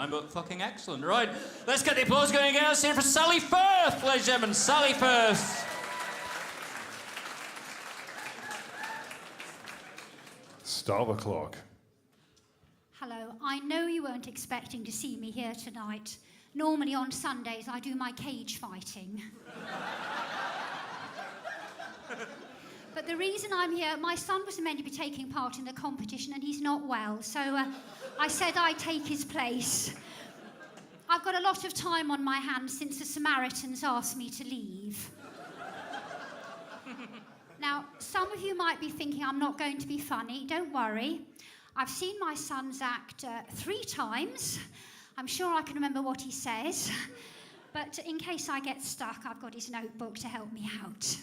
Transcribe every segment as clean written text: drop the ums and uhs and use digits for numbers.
time, but fucking excellent. Right, let's get the applause going again. Let's hear it for Sally Firth, ladies and gentlemen. Sally Firth. Start the clock. Hello, I know you weren't expecting to see me here tonight. Normally on Sundays I do my cage fighting. But the reason I'm here, my son was meant to be taking part in the competition and he's not well, so I said I'd take his place. I've got a lot of time on my hands since the Samaritans asked me to leave. Now, some of you might be thinking I'm not going to be funny. Don't worry. I've seen my son's act 3 times. I'm sure I can remember what he says. But in case I get stuck, I've got his notebook to help me out.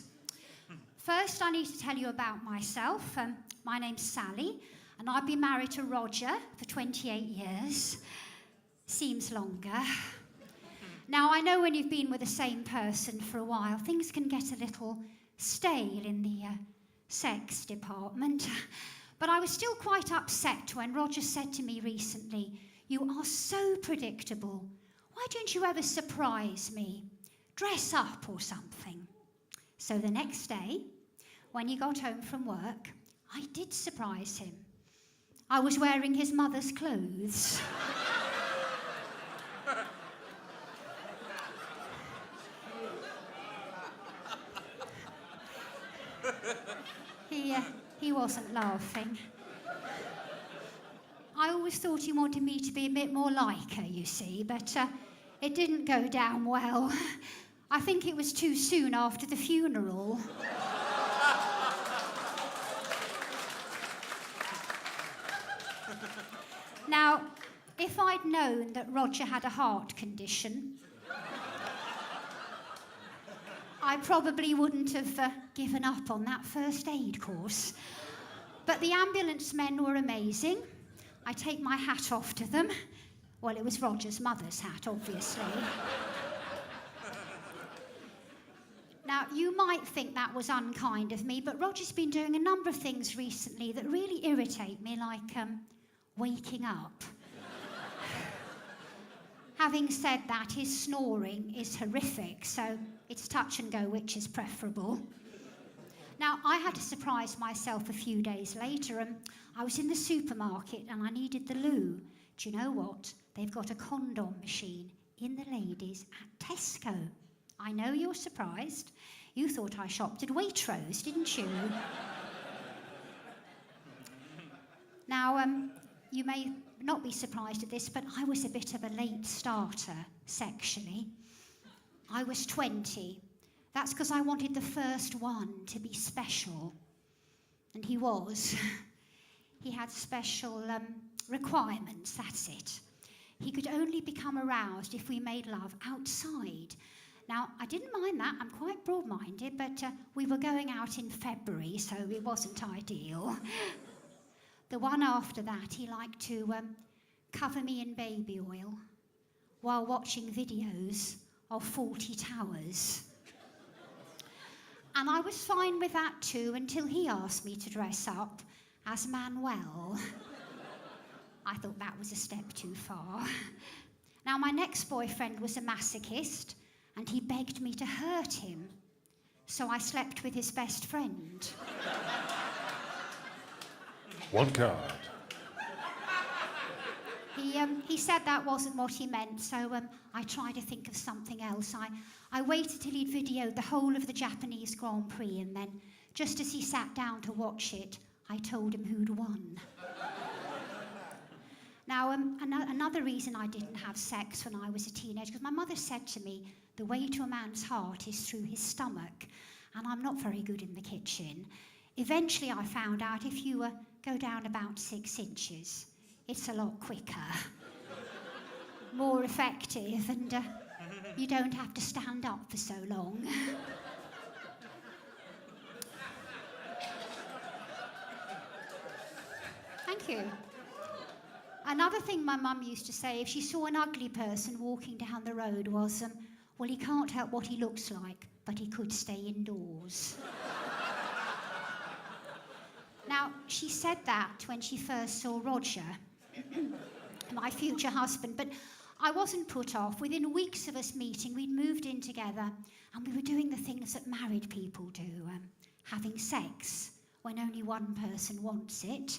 First, I need to tell you about myself. My name's Sally, and I've been married to Roger for 28 years. Seems longer. Now, I know when you've been with the same person for a while, things can get a little stale in the sex department. But I was still quite upset when Roger said to me recently, "You are so predictable. Why don't you ever surprise me? Dress up or something." So the next day, when he got home from work, I did surprise him. I was wearing his mother's clothes. He wasn't laughing. I always thought he wanted me to be a bit more like her, you see, but it didn't go down well. I think it was too soon after the funeral. Now, if I'd known that Roger had a heart condition, I probably wouldn't have given up on that first aid course. But the ambulance men were amazing. I take my hat off to them. Well, it was Roger's mother's hat, obviously. Now, you might think that was unkind of me, but Roger's been doing a number of things recently that really irritate me, like waking up. Having said that, his snoring is horrific, so it's touch and go which is preferable. Now, I had to surprise myself a few days later. I was in the supermarket and I needed the loo. Do you know what? They've got a condom machine in the ladies at Tesco. I know you're surprised. You thought I shopped at Waitrose, didn't you? Now, you may not be surprised at this, but I was a bit of a late starter sexually. I was 20. That's because I wanted the first one to be special. And he was. He had special requirements, that's it. He could only become aroused if we made love outside. Now, I didn't mind that. I'm quite broad-minded, but we were going out in February, so it wasn't ideal. The one after that, he liked to cover me in baby oil while watching videos of 40 Towers. And I was fine with that too until he asked me to dress up as Manuel. I thought that was a step too far. Now, my next boyfriend was a masochist, and he begged me to hurt him. So I slept with his best friend. One card. He said that wasn't what he meant, so I tried to think of something else. I waited till he'd videoed the whole of the Japanese Grand Prix, and then, just as he sat down to watch it, I told him who'd won. Now, another reason I didn't have sex when I was a teenager, because my mother said to me, the way to a man's heart is through his stomach, and I'm not very good in the kitchen. Eventually, I found out if you go down about 6 inches, it's a lot quicker, more effective, and you don't have to stand up for so long. Thank you. Another thing my mum used to say if she saw an ugly person walking down the road was, well, he can't help what he looks like, but he could stay indoors. Now, she said that when she first saw Roger. my future husband. But I wasn't put off. Within weeks of us meeting, we'd moved in together and we were doing the things that married people do, having sex when only one person wants it.